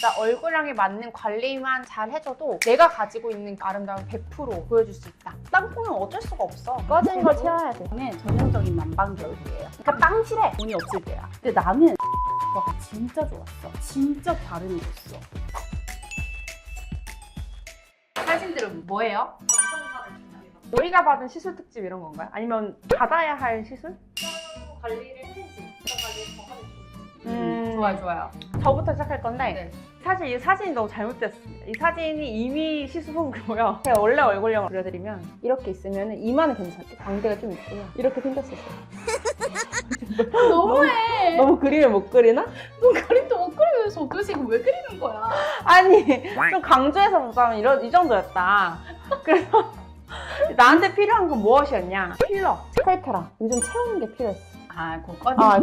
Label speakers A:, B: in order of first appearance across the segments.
A: 진짜 얼굴형에 맞는 관리만 잘 해줘도 내가 가지고 있는 아름다움을 100% 보여줄 수 있다. 땅콩은 어쩔 수가 없어. 꺼진 걸 채워야 돼.
B: 저는 전형적인 남방기 얼굴이에요. 그러니까 빵실에 돈이 없을 때야. 근데 나는 가 진짜 좋았어. 진짜 발음이 좋았어. 사진들은 뭐예요?
A: 우리가 받은 시술 특집 이런 건가요? 아니면 받아야 할 시술?
C: 관리를 해야지. 관리를 더 하면
B: 좋아요.
A: 저부터 시작할 건데
B: 네.
A: 사실 이 사진이 너무 잘못됐습니다. 이 사진이 이미 시술 후고요. 제가 원래 얼굴형을 그려드리면 이렇게 있으면 이마는 괜찮고 광대가 좀 있고요. 이렇게 생겼었어요.
B: 너무해.
A: 너무 그리면 못 그리나?
B: 너 그림도 못 그리면서 도대체 이거 왜 그리는 거야?
A: 아니 좀 강조해서 보자면 이 정도였다. 그래서 나한테 필요한 건 무엇이었냐? 필러, 스컬트라. 요즘 채우는 게 필요했어.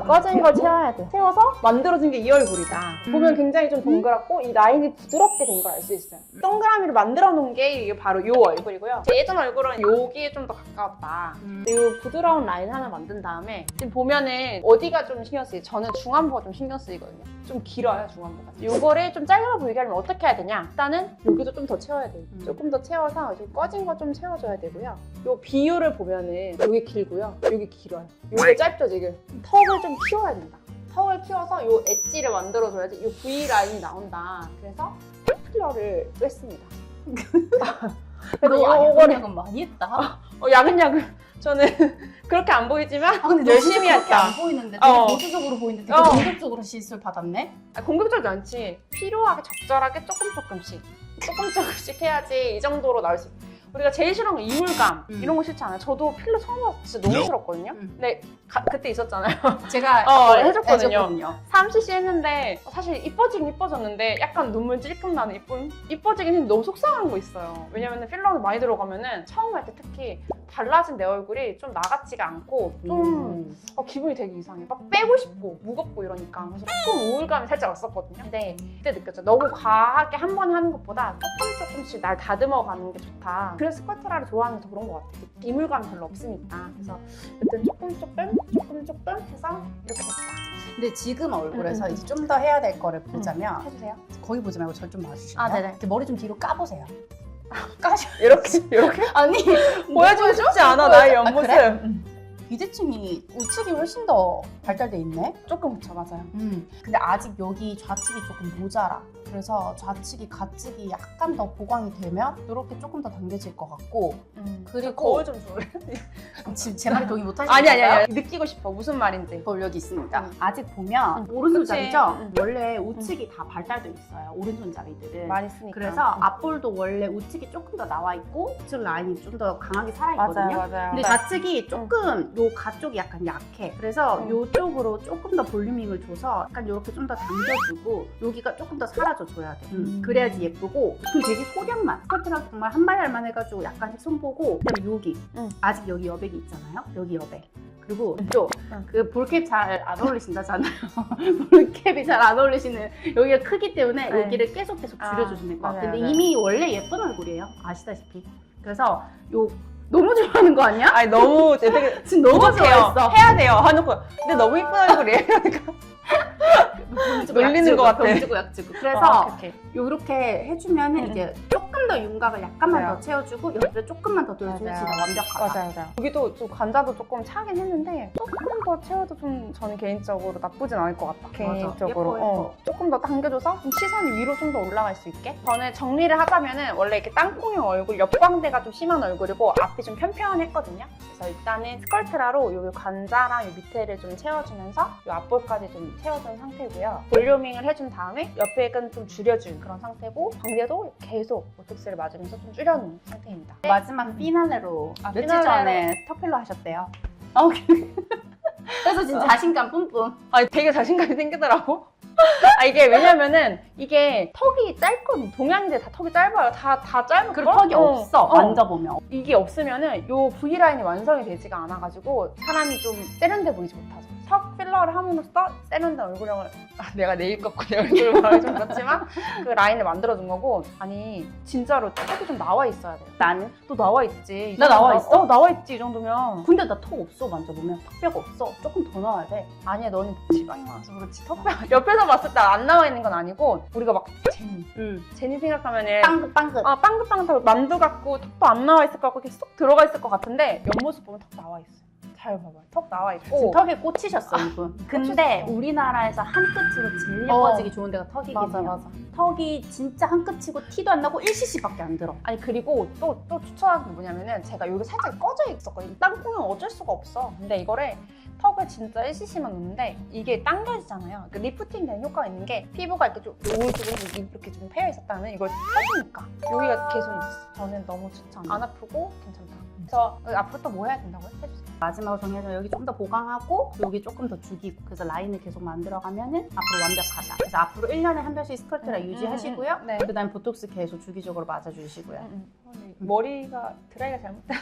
A: 꺼진 걸 채워야 돼. 채워서 만들어진 게 이 얼굴이다. 보면 굉장히 좀 동그랗고 이 라인이 부드럽게 된 걸 알 수 있어요. 동그라미를 만들어 놓은 게 이게 바로 이 얼굴이고요. 제 예전 얼굴은 여기에 좀 더 가까웠다. 이 부드러운 라인 하나 만든 다음에 지금 보면은 어디가 좀 신경 쓰이죠? 저는 중안부가 좀 신경 쓰이거든요. 좀 길어요, 중안부가. 이거를 좀 짧아 보이게 하려면 어떻게 해야 되냐? 일단은 여기도 좀 더 채워야 돼요. 조금 더 채워서 좀 꺼진 거 좀 채워줘야 되고요. 이 비율을 보면은 여기 길고요. 여기 길어요. 여기 짧죠, 지금? 턱을 좀 키워야 된다. 턱을 키워서 이 엣지를 만들어줘야지 이 V 라인이 나온다. 그래서 필러를 뺐습니다.
B: 너 야근야근 많이 했다.
A: 야근야근. 저는 그렇게 안 보이지만
B: 근데
A: 열심히
B: 그렇게
A: 했다.
B: 안 보이는데 되게 보수적으로 보이는데 되게 공격적으로 시술 받았네?
A: 공격적이지 않지. 필요하게 적절하게 조금씩 해야지 이 정도로 나올 수 있어. 우리가 제일 싫어하는 건 이물감 이런 거 싫지 않아요? 저도 필러 처음 와서 진짜 너무 싫었거든요. 근데 그때 있었잖아요.
B: 제가
A: 해줬거든요. 3cc 했는데 사실 이뻐지긴 이뻐졌는데 약간 눈물 찔끔 나는 이뻐지긴 했는데 너무 속상한 거 있어요. 왜냐면 필러가 많이 들어가면은 처음 할 때 특히 달라진 내 얼굴이 좀 나 같지가 않고 좀 기분이 되게 이상해. 막 빼고 싶고 무겁고 이러니까 그래서 조금 우울감이 살짝 왔었거든요. 근데 그때 느꼈죠. 너무 과하게 한 번 하는 것보다 조금씩 날 다듬어 가는 게 좋다. 그래서 스컬트라를 좋아하는 게 더 그런 것 같아요. 이물감이 별로 없으니까. 그래서 그때 조금 해서 이렇게 됐다.
B: 근데 지금 얼굴에서 이제 좀 더 해야 될 거를 보자면
A: 해주세요.
B: 거기 보지 말고 절 좀 봐주실래요?
A: 네네.
B: 이렇게 머리 좀 뒤로 까보세요. 까셔.
A: 이렇게?
B: 아니
A: 보여주고 싶지 않아, 나의 옆모습.
B: 그래? 비대칭이 우측이 훨씬 더 발달돼 있네?
A: 조금 그쵸, 맞아요.
B: 근데 아직 여기 좌측이 조금 모자라. 그래서 좌측이 가측이 약간 더 보강이 되면 이렇게 조금 더 당겨질 것 같고 그리고
A: 거울 좀 줘요.
B: 지금 제 말에 동의 못 하시는 건가요?
A: 아니. 느끼고 싶어. 무슨 말인지.
B: 거울 여기 있습니다. 아직 보면 오른손잡이죠?
A: 그치.
B: 원래 우측이 다 발달돼 있어요. 오른손잡이들은.
A: 많이 쓰니까.
B: 그래서 앞볼도 원래 우측이 조금 더 나와 있고 우측 라인이 좀 더 강하게 살아있거든요.
A: 맞아요.
B: 근데 좌측이 조금 요 가쪽이 약간 약해. 그래서 요쪽으로 조금 더 볼리밍을 줘서 약간 이렇게 좀 더 당겨주고 여기가 조금 더 살아줘야 돼. 그래야지 예쁘고 그럼 되게 소량만 스커트랑 정말 한 발만 해가지고 약간씩 손보고 그다음에 여기 아직 여기 여백이 있잖아요. 여기 여백. 그리고 이쪽 그 볼캡 잘 안 어울리신다잖아요. 볼캡이 잘 안 어울리시는 여기가 크기 때문에
A: 네.
B: 여기를 계속 줄여주시는 거.
A: 맞아요,
B: 근데
A: 맞아요.
B: 이미 원래 예쁜 얼굴이에요. 아시다시피. 그래서 요 너무 좋아하는 거 아니야?
A: 아니, 너무 되게
B: 지금 너무
A: 부족해요.
B: 좋아했어.
A: 해야 돼요. 하놓고. 근데 너무 이쁜 얼굴이에요. 놀리는 것 같아.
B: 병주고 약주고. 그래서
A: 오케이.
B: 요렇게 해주면은 이제 조금 더 윤곽을 약간만
A: 맞아요.
B: 더 채워주고 옆에 조금만 더 돌려주면
A: 맞아요.
B: 진짜 완벽하다.
A: 맞아요. 여기도 좀 관자도 조금 차긴 했는데 조금 더 채워도 좀 저는 개인적으로 나쁘진 않을 것 같다. 개인적으로.
B: 예뻐.
A: 조금 더 당겨줘서 좀 시선이 위로 좀 더 올라갈 수 있게. 저는 정리를 하자면은 원래 이렇게 땅콩형 얼굴, 옆광대가 좀 심한 얼굴이고 앞이 좀 편편했거든요. 그래서 일단은 스컬트라로 요 관자랑 요 밑에를 좀 채워주면서 요 앞볼까지 좀 채워준 상태고요. 볼륨밍을 해준 다음에 옆에는 좀 줄여준 그런 상태고 광대도 계속 보톡스를 맞으면서 좀 줄여놓은 상태입니다.
B: 마지막 피날레로 며칠
A: 피날레로-
B: 전에 턱필러 하셨대요. 그래서 진짜 자신감 뿜뿜.
A: 아니 되게 자신감이 생기더라고. 이게 왜냐면은 이게 턱이 짧거든. 동양인들 다 턱이 짧아요. 다 짧은
B: 그리고 턱이 없어. 만져보면.
A: 이게 없으면은 요 V 라인이 완성이 되지가 않아가지고 사람이 좀 세련돼 보이지 못하죠. 턱 필러를 함으로써 세련된 얼굴형을 내가 내일 꺾고 내 얼굴을 말하기 좀 그렇지만 그 라인을 만들어준 거고 아니 진짜로 턱이 좀 나와 있어야 돼요.
B: 나는?
A: 또 나와 있지. 이
B: 나 나와
A: 정도면.
B: 있어?
A: 나와 있지 이 정도면.
B: 근데 나 턱 없어 만져보면 턱뼈가 없어. 조금 더 나와야 돼.
A: 아니야 너는 지방이 많아서 그렇지 턱뼈 옆에 옆에서 봤을 때 안 나와 있는 건 아니고 우리가 막 제니 생각하면은
B: 빵긋빵긋.
A: 빵긋빵긋하고 만두 같고 턱도 안 나와 있을 것 같고 이렇게 쏙 들어가 있을 것 같은데 옆모습 보면 턱 나와 있어. 잘 봐봐요. 턱 나와 있고.
B: 지금 턱에 꽂히셨어 이분. 근데
A: 꽂혔어.
B: 우리나라에서 한 끝으로 제일 예뻐지기 좋은 데가 턱이거든요.
A: 맞아.
B: 턱이 진짜 한 끝이고 티도 안 나고 1cc밖에 안 들어.
A: 아니 그리고 또 추천하는 게 뭐냐면은 제가 여기 살짝 꺼져 있었거든요. 땅콩은 어쩔 수가 없어. 근데 이거를 턱에 진짜 1cc만 놓는데 이게 당겨지잖아요. 그 리프팅 되는 효과가 있는 게 피부가 이렇게 좀 오른쪽으로 이렇게 좀 패여 있었다면 이걸 펴주니까 여기가 개선이 됐어. 저는 너무 추천. 안 아프고 괜찮다. 그래서 앞으로 또 뭐 해야 된다고요? 해주세요.
B: 마지막으로 정리해서 여기 좀 더 보강하고 여기 조금 더 죽이고 그래서 라인을 계속 만들어가면은 앞으로 완벽하다. 그래서 앞으로 1년에 한 번씩 스컬트라 유지하시고요.
A: 네.
B: 그다음 보톡스 계속 주기적으로 맞아주시고요.
A: 머리가 드라이가 잘못된.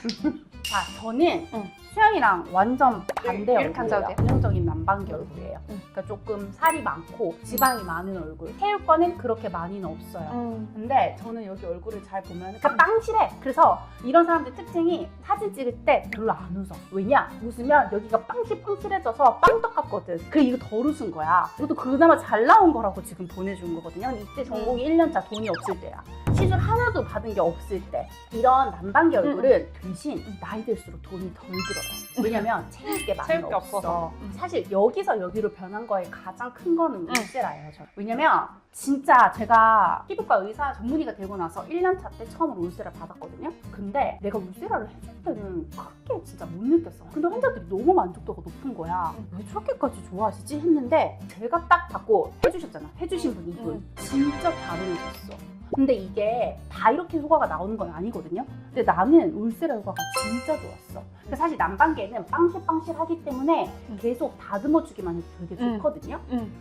B: 자, 저는
A: 응.
B: 수영이랑 완전 반대
A: 이렇게 앉아도
B: 얼굴이에요.
A: 돼요?
B: 전형적인 남방기 얼굴이에요.
A: 응.
B: 그러니까 조금 살이 많고 지방이 많은 얼굴. 태울 거는 그렇게 많이는 없어요. 근데 저는 여기 얼굴을 잘 보면 그러니까 빵실해. 그래서 이런 사람들 특징이 사진 찍을 때 별로 안 웃어. 왜냐? 웃으면 여기가 빵실빵실해져서 빵떡 같거든. 그래 이거 덜 웃은 거야. 이것도 그나마 잘 나온 거라고 지금 보내준 거거든요. 근데 이때 전공이 1년차 돈이 없을 때야. 시술 하나도 받은 게 없을 때. 이런 남방기 얼굴은 대신 나이 들수록 돈이 덜 들어요. 왜냐면 채울 게 많이
A: 채울 게
B: 없어.
A: 없어서.
B: 사실 여기서 여기로 변한 거에 가장 큰 거는 울세라예요. 저는. 왜냐면 진짜 제가 피부과 의사 전문의가 되고 나서 1년차 때 처음으로 울세라를 받았거든요. 근데 내가 울세라를 해줄 때는 그렇게 진짜 못 느꼈어. 근데 환자들이 너무 만족도가 높은 거야. 왜 저렇게까지 좋아하시지? 했는데 제가 딱 받고 해주셨잖아. 해주신 분 이분. 진짜 다르셨어. 근데 이게 다 이렇게 효과가 나오는 건 아니거든요. 근데 나는 울세라 효과가 진짜 좋았어. 근데 사실 남방계는 빵실빵실하기 때문에 계속 다듬어주기만 해도 되게 좋거든요.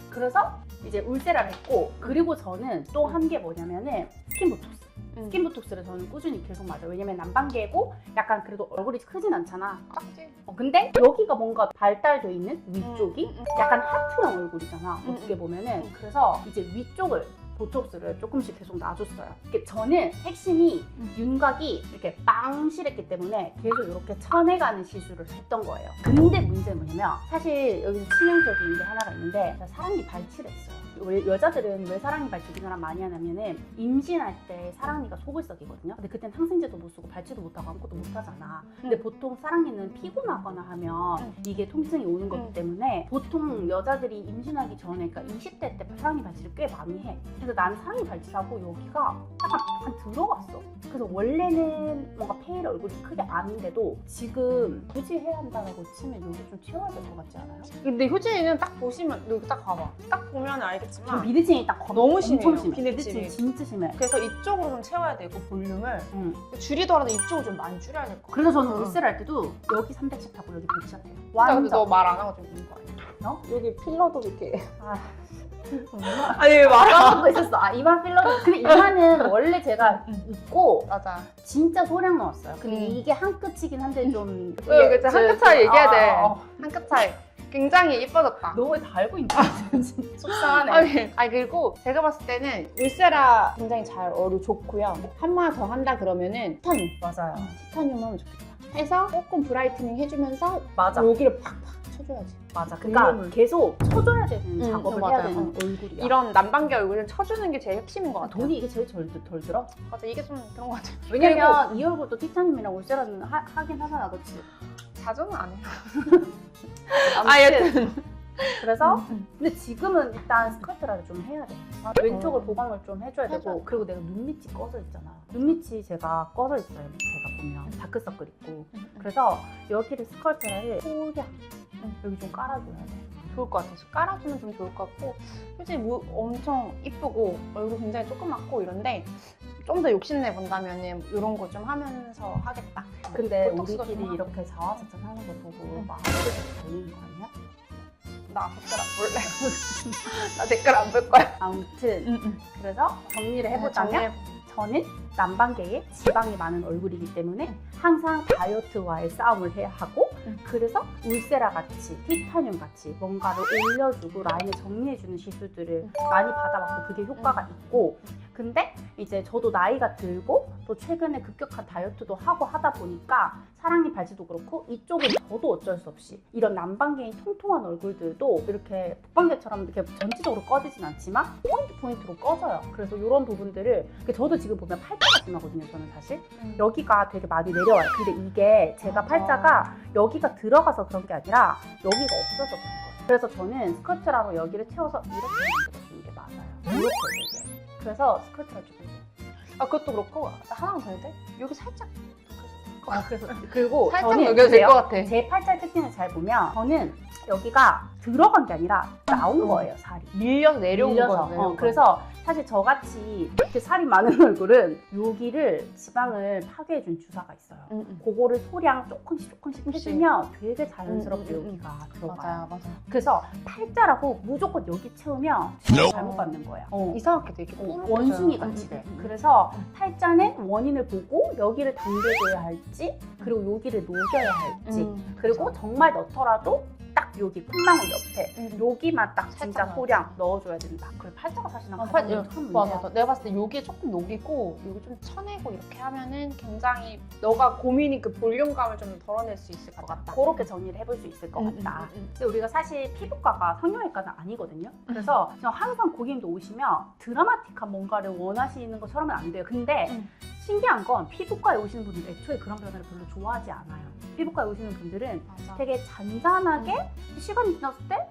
B: 그래서 이제 울세라를 했고 그리고 저는 또 한 게 뭐냐면은 스킨보톡스. 스킨보톡스를 저는 꾸준히 계속 맞아요. 왜냐면 남방계고 약간 그래도 얼굴이 크진 않잖아.
A: 작지?
B: 근데 여기가 뭔가 발달돼 있는 위쪽이 약간 하트형 얼굴이잖아. 어떻게 보면은. 그래서 이제 위쪽을 보톡스를 조금씩 계속 놔줬어요. 이게 저는 핵심이 윤곽이 이렇게 빵실했기 때문에 계속 이렇게 쳐내가는 시술을 했던 거예요. 근데 문제는 뭐냐면 사실 여기서 치명적인 게 하나가 있는데 사랑니 발치했어요. 여자들은 왜 사랑니 발치 그 사람 많이 하냐면은 임신할 때 사랑니가 속을 썩이거든요. 근데 그땐 항생제도 못 쓰고 발치도 못하고 아무것도 못하잖아. 근데 보통 사랑니는 피곤하거나 하면 이게 통증이 오는 거기 때문에 보통 여자들이 임신하기 전에 그러니까 20대 때 사랑니 발치를 꽤 많이 해. 그래서 나는 사랑니 발치하고 여기가 약간 들어갔어. 그래서 원래는 뭔가 페일 얼굴이 크게 아닌데도 지금 굳이 해야 한다고 치면 여기 좀 채워야 될 것 같지 않아요?
A: 근데 효진이는 딱 보시면 여기 딱 봐봐. 딱 보면 알겠지만
B: 미드층이 딱
A: 너무 심해요.
B: 엄청 심해.
A: 비대칭이.
B: 미드층이 진짜 심해.
A: 그래서 이쪽으로 좀 채워야 되고 볼륨을 줄이더라도 이쪽을 좀 많이 줄여야 될 것 같아.
B: 그래서 저는 울세를 할 때도 여기 300씩 하고 여기 100씩 해요.
A: 근데
B: 완전.
A: 너 말 안 하고 좀 있는 거 아니야?
B: 어?
A: 여기 필러도 이렇게.
B: 아,
A: 아니 왜 말?
B: 까먹고 있었어. 아, 이마 필러. 근데 이마는 원래 제가 있고
A: 맞아.
B: 진짜 소량 넣었어요. 근데
A: 음.
B: 이게 한 끝이긴 한데 좀.
A: 그치, 한 끗 차이 얘기해야 돼.
B: 어.
A: 한 끗 차이. 굉장히 예뻐졌다.
B: 너 왜 다 알고 있는 거야? 속상하네.
A: 아니 그리고 제가 봤을 때는 울세라 굉장히 잘 어루 좋고요. 한 번 더 한다 그러면은 티타늄.
B: 맞아요.
A: 티타늄 하면 좋겠다. 해서 조금 브라이트닝 해주면서
B: 맞아.
A: 여기를 팍팍 쳐줘야지.
B: 맞아. 그러니까
A: 볼륨을.
B: 계속 쳐줘야 되는 작업을 해야
A: 맞아요.
B: 되는 얼굴이야.
A: 이런 남방기 얼굴은 쳐주는 게 제일 핵심인 것
B: 아,
A: 같아.
B: 돈이 이게 제일 덜 들어?
A: 맞아 이게 좀 그런 것 같아.
B: 왜냐면 이 얼굴도 티타늄이랑 울세라는 하긴 하잖아, 그치?
A: 자주는 안 해요.
B: 아무튼 그래서 근데 지금은 일단 스컬트라를 좀 해야 돼. 왼쪽을 보강을 좀 해줘야 되고 그리고 내가 눈밑이 꺼져 있잖아. 눈밑이 제가 꺼져 있어요. 밑에가 보면 다크서클 있고 그래서 여기를 스컬트라를 소량 여기 좀 깔아줘야 돼.
A: 좋을 것 같아서 깔아주면 좀 좋을 것 같고 솔직히 엄청 이쁘고 얼굴 굉장히 조그맣고 이런데 좀 더 욕심내 본다면은 이런 거 좀 하면서 하겠다.
B: 근데
A: 보톡스가
B: 우리끼리
A: 좀
B: 이렇게 자화자찬 하는 거 보고 마음이 달리는 거 아니야?
A: 나 댓글 안 볼래. 나 댓글 안 볼 거야.
B: 아무튼 그래서 정리를 해보자면 저는 남방계에 지방이 많은 얼굴이기 때문에 항상 다이어트와의 싸움을 해야 하고 그래서 울세라 같이 티타늄 같이 뭔가를 올려주고 라인을 정리해주는 시술들을 많이 받아봤고 그게 효과가 있고 근데 이제 저도 나이가 들고 또 최근에 급격한 다이어트도 하고 하다 보니까 사랑니 발찌도 그렇고 이쪽은 저도 어쩔 수 없이 이런 남방개인 통통한 얼굴들도 이렇게 북방개처럼 이렇게 전체적으로 꺼지진 않지만 포인트로 꺼져요. 그래서 이런 부분들을 저도 지금 보면 팔자가 심하거든요. 저는 사실 여기가 되게 많이 내려와요. 근데 이게 제가 팔자가 여기가 들어가서 그런 게 아니라 여기가 없어서 그런 거예요. 그래서 저는 스커트라로 여기를 채워서 이렇게 만들어주는 게 맞아요. 이렇게 되게. 그래서 스커트를 조금
A: 아 그것도 그렇고 하나만 더 해도 돼? 여기 살짝
B: 그래서 그리고
A: 살짝
B: 저는
A: 녹여질
B: 보세요.
A: 것 같아.
B: 제 팔자 특징을 잘 보면 저는 여기가 들어간 게 아니라 나온 거예요, 살이.
A: 밀려서 내려온
B: 밀려서.
A: 거야.
B: 그래서 사실 저같이 이렇게 살이 많은 얼굴은 여기를 지방을 파괴해준 주사가 있어요. 그거를 소량 조금씩 해주면 되게 자연스럽게 여기가 들어가요.
A: 맞아요.
B: 그래서 팔자라고 무조건 여기 채우면 진짜 잘못 받는 거예요.
A: 이상하게 되게
B: 원숭이 같이 돼. 그래서 팔자는 원인을 보고 여기를 당겨줘야 할지 그리고 여기를 녹여야 할지 그리고 정말 넣더라도 딱 여기 콧망울 옆에 여기만 딱 진짜
A: 살짝만.
B: 소량 넣어줘야 된다. 그리고 팔자가 사실 난
A: 맞아.
B: 큰 문제야.
A: 맞아. 내가 봤을 때 여기 조금 녹이고 여기 좀 쳐내고 이렇게 하면은 굉장히 너가 고민이 그 볼륨감을 좀 덜어낼 수 있을 것 같다.
B: 그렇게 정리를 해볼 수 있을 것 같다. 근데 우리가 사실 피부과가 성형외과는 아니거든요. 그래서 저 항상 고객님도 오시면 드라마틱한 뭔가를 원하시는 것처럼은 안 돼요. 근데 신기한 건 피부과에 오시는 분들 애초에 그런 변화를 별로 좋아하지 않아요. 피부과에 오시는 분들은
A: 맞아.
B: 되게 잔잔하게 시간이 지났을 때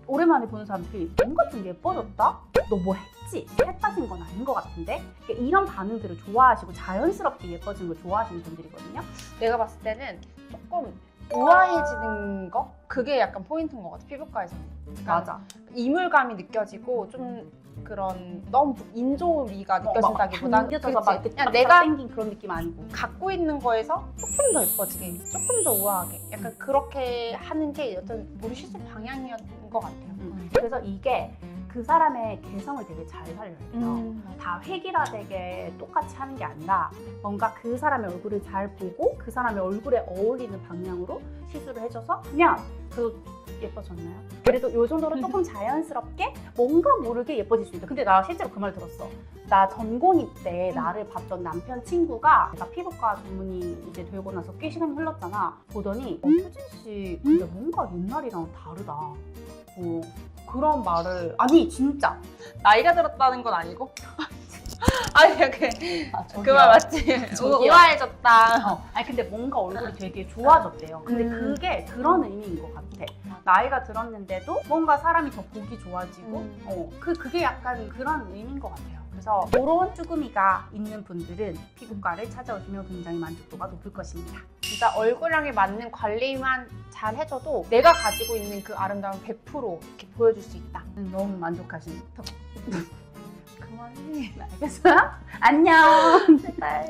B: 오랜만에 보는 사람들이 뭔가 좀 예뻐졌다? 너 뭐 했지? 살 빠진 건 아닌 것 같은데? 이런 반응들을 좋아하시고 자연스럽게 예뻐지는 걸 좋아하시는 분들이거든요.
A: 내가 봤을 때는 조금 우아해지는 거? 그게 약간 포인트인 것 같아, 피부과에서는. 그러니까 이물감이 느껴지고 좀 그런 너무 인조미가 느껴진다기보다는
B: 당겨져서 막 이렇게
A: 그냥 내가
B: 땡긴 그런 느낌 아니고
A: 갖고 있는 거에서 조금 더 예뻐지게, 조금 더 우아하게 약간 그렇게 하는 게 어떤 무르시술 방향이었던 것 같아요.
B: 그래서 이게 그 사람의 개성을 되게 잘 살려요. 다 획일화되게 똑같이 하는 게 아니라 뭔가 그 사람의 얼굴을 잘 보고 그 사람의 얼굴에 어울리는 방향으로 시술을 해줘서 그냥 그 예뻐졌나요? 그래도 이 정도로 조금 자연스럽게 뭔가 모르게 예뻐질 수 있다. 근데 나 실제로 그 말 들었어. 나 전공의 때 나를 봤던 남편 친구가 내가 피부과 전문의 이제 되고 나서 꽤 시간이 흘렀잖아. 보더니 효진 씨 근데 뭔가 옛날이랑 다르다. 그런 말을 아니 진짜
A: 나이가 들었다는 건 아니고? 아니 그 말 맞지?
B: 저기요.
A: 우아해졌다.
B: 아니 근데 뭔가 얼굴이 되게 좋아졌대요. 근데 그게 그런 의미인 것 같아. 나이가 들었는데도 뭔가 사람이 더 보기 좋아지고 그게 약간 그런 의미인 것 같아요. 그래서 그런 쭈구미가 있는 분들은 피부과를 찾아오시면 굉장히 만족도가 높을 것입니다.
A: 진짜 얼굴형에 맞는 관리만 잘 해줘도 내가 가지고 있는 그 아름다움 100% 이렇게 보여줄 수 있다.
B: 너무 만족하신
A: 그만해.
B: 알겠어요? 안녕.
A: 제발.